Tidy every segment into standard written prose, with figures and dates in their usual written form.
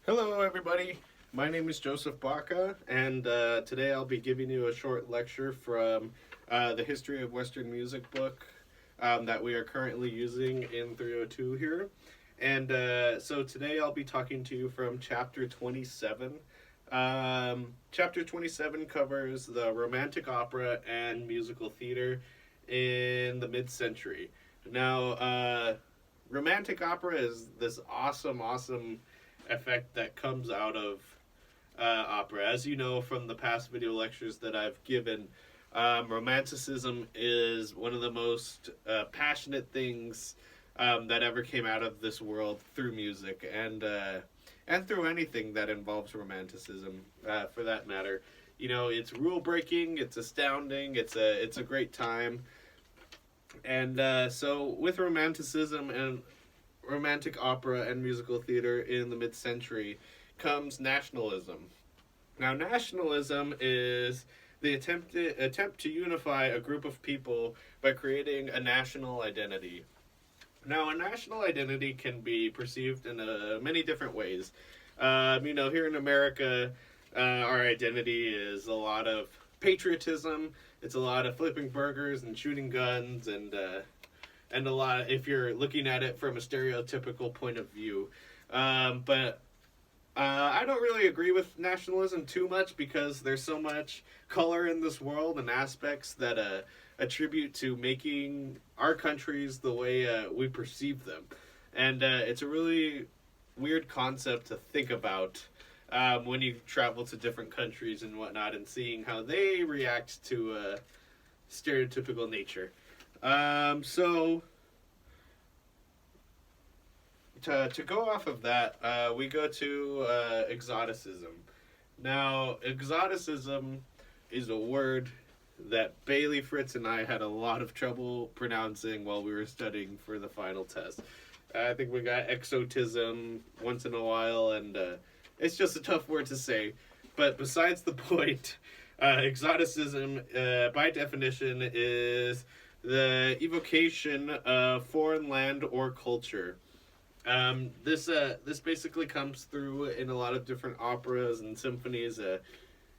Hello, everybody. My name is Joseph Baca, and today I'll be giving you a short lecture from the History of Western Music book that we are currently using in 302 here. And so today I'll be talking to you from Chapter 27. Chapter 27 covers the Romantic opera and musical theater in the mid-century. Now, Romantic opera is this awesome effect that comes out of opera. As you know from the past video lectures that I've given, Romanticism is one of the most passionate things that ever came out of this world through music and through anything that involves Romanticism, for that matter. You know, it's rule breaking, it's astounding, it's a great time, and so with Romanticism and Romantic opera and musical theater in the mid-century comes nationalism. Now, nationalism is the attempt to unify a group of people by creating a national identity. Now, a national identity can be perceived in many different ways. Here in America, our identity is a lot of patriotism. It's a lot of flipping burgers and shooting guns and a lot if you're looking at it from a stereotypical point of view. But I don't really agree with nationalism too much because there's so much color in this world and aspects that attribute to making our countries the way we perceive them. And it's a really weird concept to think about when you travel to different countries and whatnot and seeing how they react to stereotypical nature. So to go off of that, we go to exoticism. Now, exoticism is a word that Bailey, Fritz, and I had a lot of trouble pronouncing while we were studying for the final test. I think we got exotism once in a while, and it's just a tough word to say. But besides the point, exoticism, by definition, is the evocation of foreign land or culture. This basically comes through in a lot of different operas and symphonies.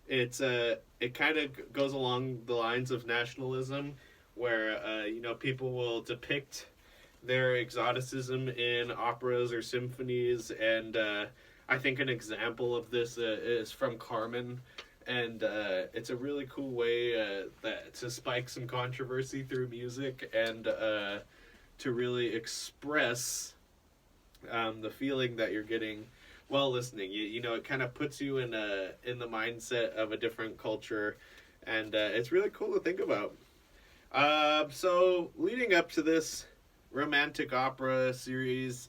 It kind of goes along the lines of nationalism, where people will depict their exoticism in operas or symphonies, and I think an example of this is from Carmen. And it's a really cool way to spike some controversy through music and to really express the feeling that you're getting while listening. It kind of puts you in the mindset of a different culture, and it's really cool to think about. So leading up to this romantic opera series,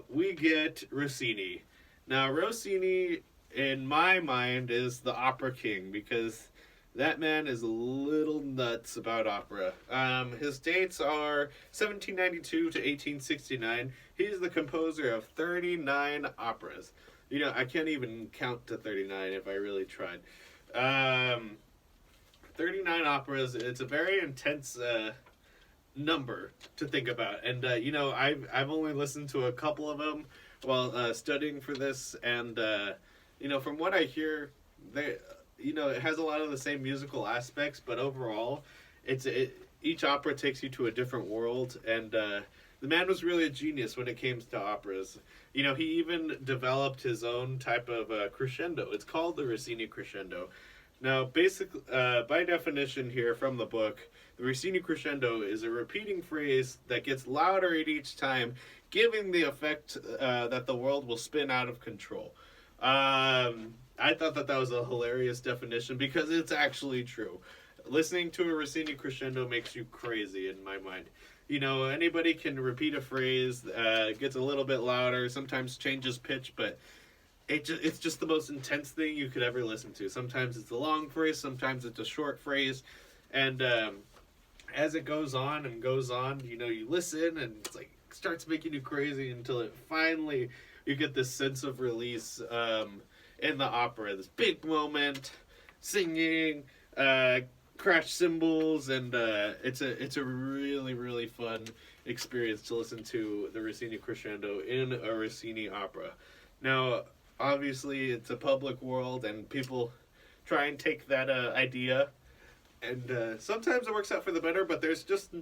we get Rossini. Now, Rossini, in my mind, is the opera king because that man is a little nuts about opera. His dates are 1792 to 1869. He's the composer of 39 operas. I can't even count to 39 if I really tried. 39 operas. It's a very intense number to think about. And, I've only listened to a couple of them while studying for this. And, from what I hear, it has a lot of the same musical aspects, but overall, each opera takes you to a different world, and the man was really a genius when it came to operas. He even developed his own type of crescendo. It's called the Rossini crescendo. Now, basically, by definition here from the book, the Rossini crescendo is a repeating phrase that gets louder at each time, giving the effect that the world will spin out of control. I thought that was a hilarious definition because it's actually true. Listening to a Rossini crescendo makes you crazy in my mind. Anybody can repeat a phrase, gets a little bit louder, sometimes changes pitch, but it's just the most intense thing you could ever listen to. Sometimes it's a long phrase, sometimes it's a short phrase, and as it goes on and goes on, you listen and it's like starts making you crazy until it finally you get this sense of release in the opera. This big moment, singing, crash cymbals, and it's a really fun experience to listen to the Rossini crescendo in a Rossini opera. Now, obviously, it's a public world, and people try and take that idea, and sometimes it works out for the better. But there's just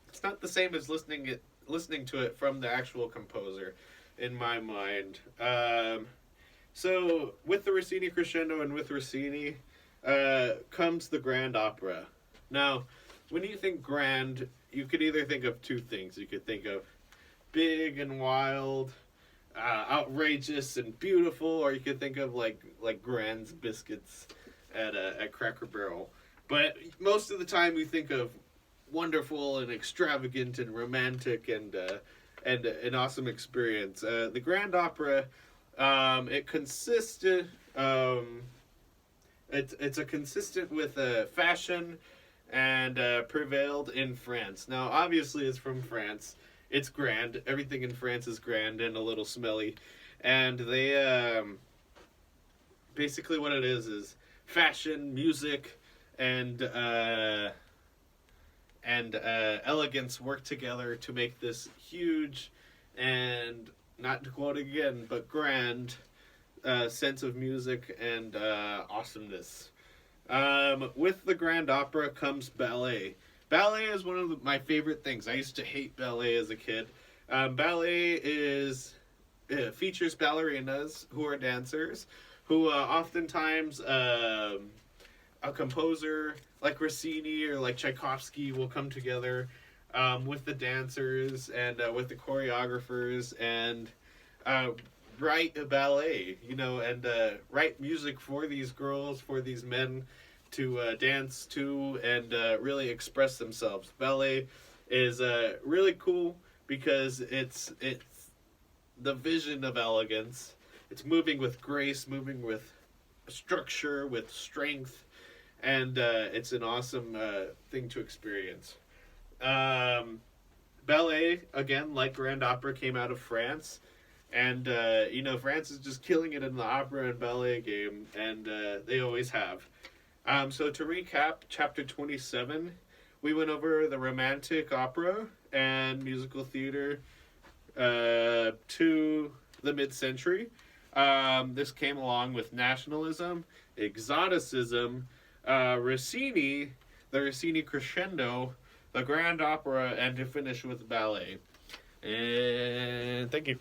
it's not the same as listening to it from the actual composer, in my mind. So with the Rossini crescendo and with Rossini comes the grand opera. Now, when you think grand, you could either think of two things. You could think of big and wild, outrageous and beautiful, or you could think of like Grand's biscuits at Cracker Barrel. But most of the time, you think of wonderful and extravagant and romantic and an awesome experience. The Grand Opera, it consisted. It's a consistent with fashion and prevailed in France. Now, obviously, it's from France. It's grand. Everything in France is grand and a little smelly, and they basically what it is fashion, music, and elegance work together to make this huge and, not to quote again, but grand sense of music and awesomeness. With the Grand Opera comes ballet. Ballet is one of my favorite things. I used to hate ballet as a kid. Ballet features ballerinas who are dancers, who oftentimes a composer like Rossini or like Tchaikovsky will come together with the dancers and with the choreographers and write a ballet, and write music for these girls, for these men to dance to and really express themselves. Ballet is really cool because it's the vision of elegance. It's moving with grace, moving with structure, with strength, and it's an awesome thing to experience. Ballet, again, like Grand Opera, came out of France. And, France is just killing it in the opera and ballet game, and they always have. So to recap, chapter 27, we went over the Romantic opera and musical theater to the mid-century. This came along with nationalism, exoticism, Rossini, the Rossini crescendo, the Grand Opera, and to finish with ballet. And thank you.